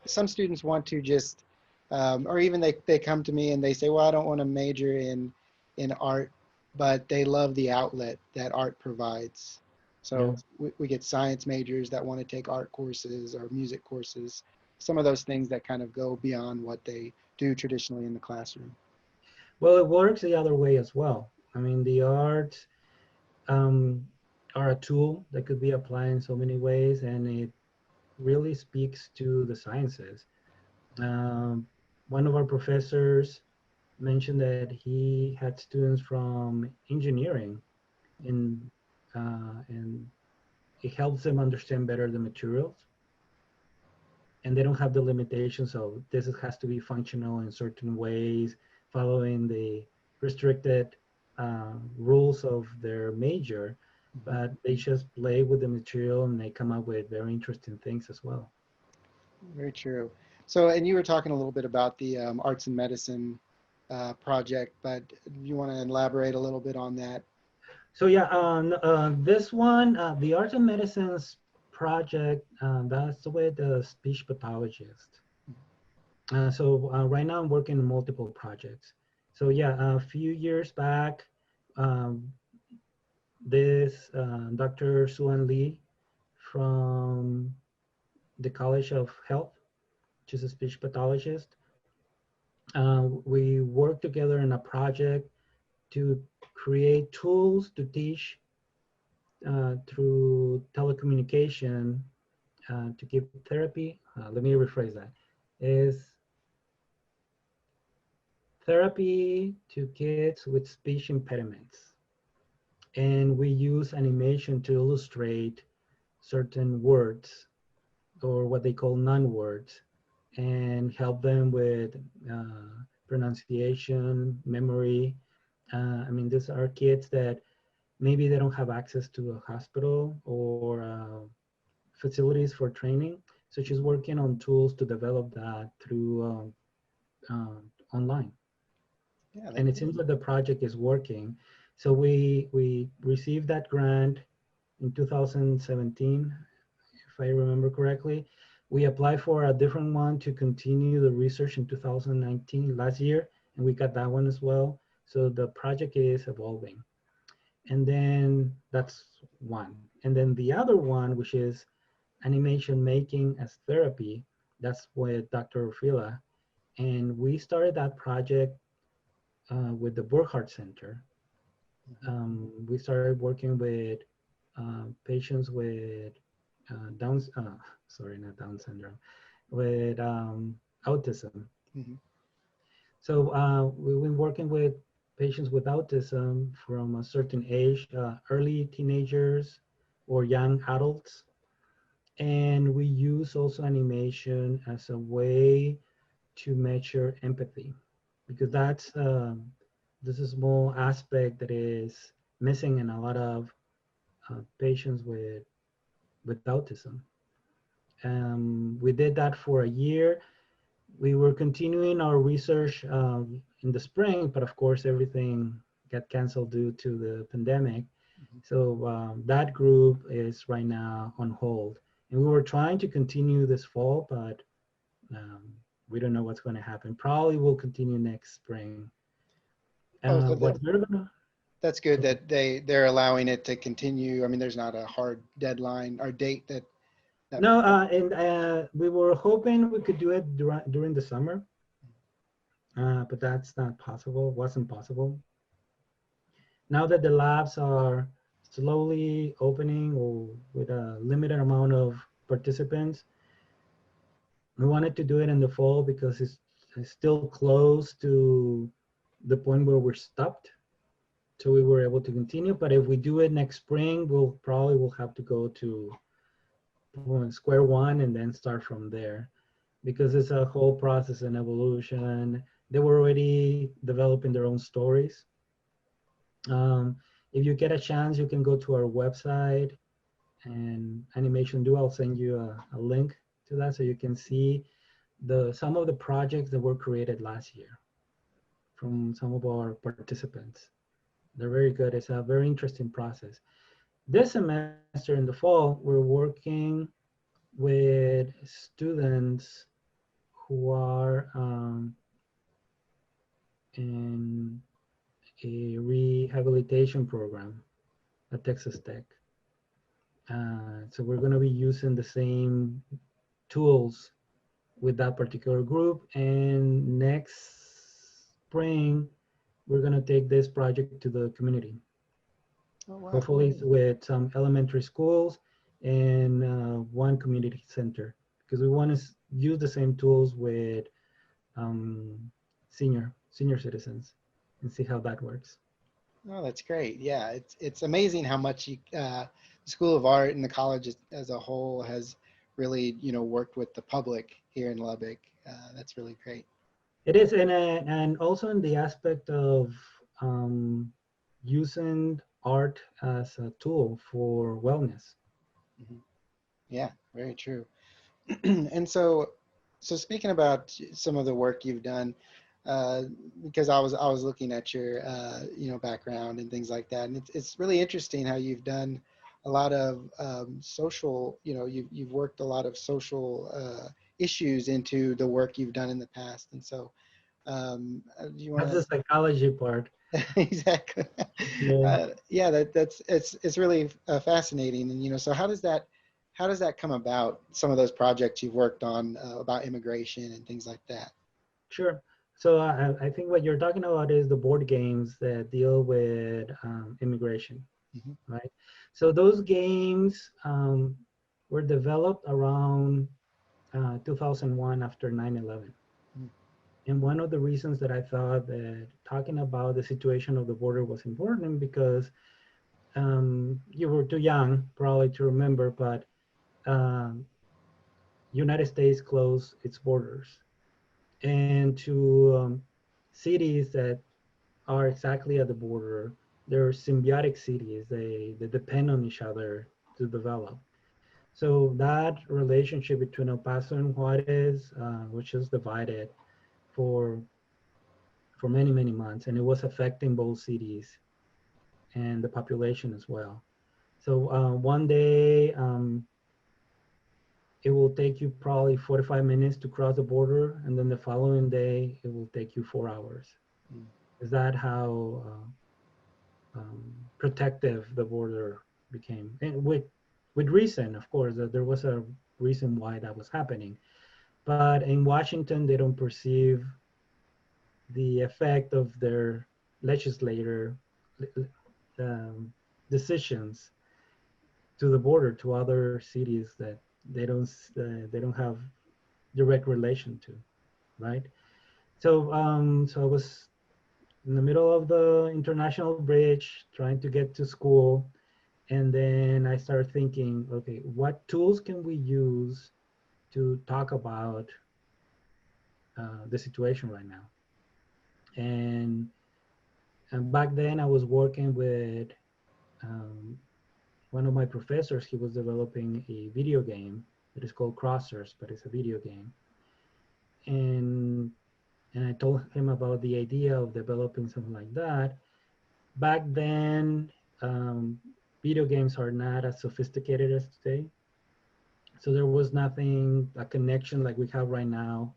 some students want to just, or even they come to me and they say, well, I don't want to major in art, but they love the outlet that art provides. Yeah. So we get science majors that want to take art courses or music courses, some of those things that kind of go beyond what they do traditionally in the classroom. Well, it works the other way as well. I mean, the arts um, are a tool that could be applied in so many ways, and it really speaks to the sciences. Um, One of our professors mentioned that he had students from engineering, and and it helps them understand better the materials, and they don't have the limitations of this has to be functional in certain ways, following the restricted rules of their major, Mhm. but they just play with the material and they come up with very interesting things as well. Very true. So, and you were talking a little bit about the arts and medicine project, but you want to elaborate a little bit on that? So yeah, this one, the Arts and Medicines project, that's with the speech pathologist. Right now I'm working on multiple projects. So yeah, a few years back, um, this Dr. Suan Lee from the College of Health, which is a speech pathologist, we worked together in a project to create tools to teach through telecommunication to give therapy. Let me rephrase that. Is therapy to kids with speech impediments. And we use animation to illustrate certain words or what they call non-words and help them with pronunciation, memory. I mean, these are kids that maybe they don't have access to a hospital or facilities for training. So she's working on tools to develop that through online. Yeah, And that's it seems that the project is working. So we received that grant in 2017, if I remember correctly. We applied for a different one to continue the research in 2019, last year, and we got that one as well. So the project is evolving. And then that's one. And then the other one, which is animation making as therapy, that's with Dr. Orfila. And we started that project with the Burkhardt Center. We started working with patients with Down's, sorry, not Down syndrome, with autism. mhm. So we've been working with patients with autism from a certain age, early teenagers or young adults. And we use also animation as a way to measure empathy because this is a small aspect that is missing in a lot of patients with autism. We did that for a year. We were continuing our research in the spring, but of course everything got canceled due to the pandemic. So that group is right now on hold. And we were trying to continue this fall, but um, we don't know what's going to happen. Probably will continue next spring. Oh, so What we're gonna, that's good that they're allowing it to continue. I mean, there's not a hard deadline or date that no, and we were hoping we could do it during the summer, but that's not possible. Wasn't possible. Now that the labs are slowly opening or with a limited amount of participants, we wanted to do it in the fall because it's still close to the point where we're stopped. So we were able to continue. But if we do it next spring, we'll probably will have to go to square one and then start from there because it's a whole process and evolution. They were already developing their own stories. Um, if you get a chance, you can go to our website and Animation Do. I'll send you a link to that so you can see some of the projects that were created last year from some of our participants. They're very good. It's a very interesting process. This semester in the fall, we're working with students. who are in a rehabilitation program at Texas Tech. So we're going to be using the same tools with that particular group. And next spring, we're going to take this project to the community. Oh, wow. Hopefully with some elementary schools and one community center, because we want to use the same tools with senior citizens and see how that works. Oh, that's great. Yeah, it's amazing how much the School of Art and the college as a whole has really, worked with the public here in Lubbock. That's really great. It is, and also in the aspect of using art as a tool for wellness. Mhm. Yeah, very true. And so speaking about some of the work you've done, uh, because I was looking at your background and things like that, and it's really interesting how you've done a lot of social, you've worked a lot of social issues into the work you've done in the past, and so do you want That's the to psychology part. exactly? Yeah. Yeah, that's it's really fascinating, and so how does that come about? Some of those projects you've worked on about immigration and things like that. Sure. So I think what you're talking about is the board games that deal with immigration, Hmm. right? So those games were developed around 2001 after 9/11. And one of the reasons that I thought that talking about the situation of the border was important because you were too young probably to remember, but um, United States closed its borders and to cities that are exactly at the border. They're symbiotic cities. They depend on each other to develop. So that relationship between El Paso and Juarez, which is divided for many months, and it was affecting both cities and the population as well. So one day it will take you probably 45 minutes to cross the border, and then the following day it will take you 4 hours. Mm. Is that how protective the border became? And with reason, of course, that there was a reason why that was happening. But in Washington, they don't perceive the effect of their legislator um, decisions to the border to other cities that they don't have direct relation to, right? So I was in the middle of the international bridge trying to get to school, and then I started thinking, okay, what tools can we use to talk about the situation right now? And and back then I was working with um, one of my professors. He was developing a video game that is called Crossers, but it's a video game. And and I told him about the idea of developing something like that. Back then, um, video games are not as sophisticated as today. So there was nothing, a connection like we have right now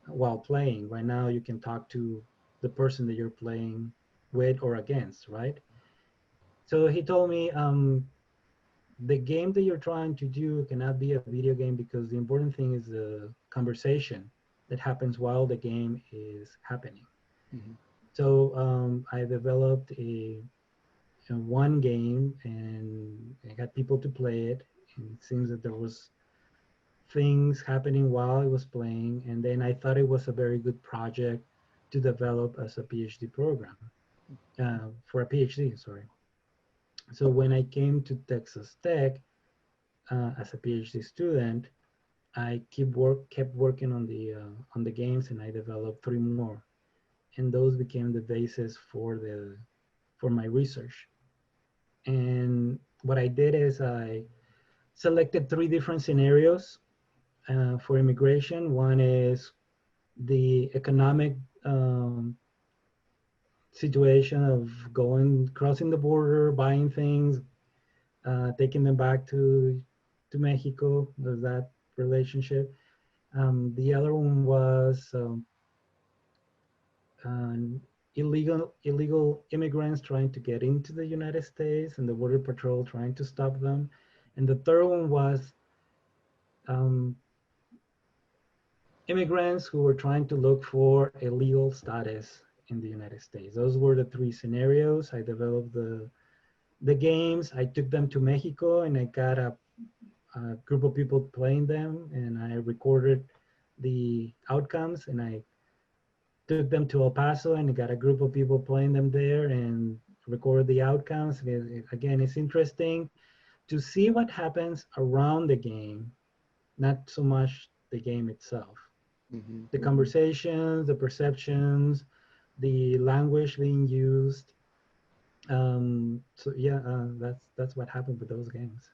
while playing. Right now, you can talk to the person that you're playing with or against, right? So he told me, the game that you're trying to do cannot be a video game because the important thing is the conversation that happens while the game is happening. Mhm. So I developed a one game and I got people to play it. And it seems that there was things happening while I was playing. And then I thought it was a very good project to develop as a PhD program, for a PhD, sorry. So when I came to Texas Tech as a PhD student, I kept working on the games, and I developed three more, and those became the basis for my research. And what I did is I selected three different scenarios for immigration. One is the economic situation of crossing the border, buying things, taking them back to Mexico. There's that relationship. The other one was illegal immigrants trying to get into the United States and the Border Patrol trying to stop them. And the third one was um, immigrants who were trying to look for a legal status in the United States. Those were the three scenarios. I developed the games. I took them to Mexico and I got a group of people playing them, and I recorded the outcomes, and I took them to El Paso and got a group of people playing them there and recorded the outcomes. Again, it's interesting to see what happens around the game, not so much the game itself. Hmm. The conversations, the perceptions, the language being used. So yeah, that's what happened with those games.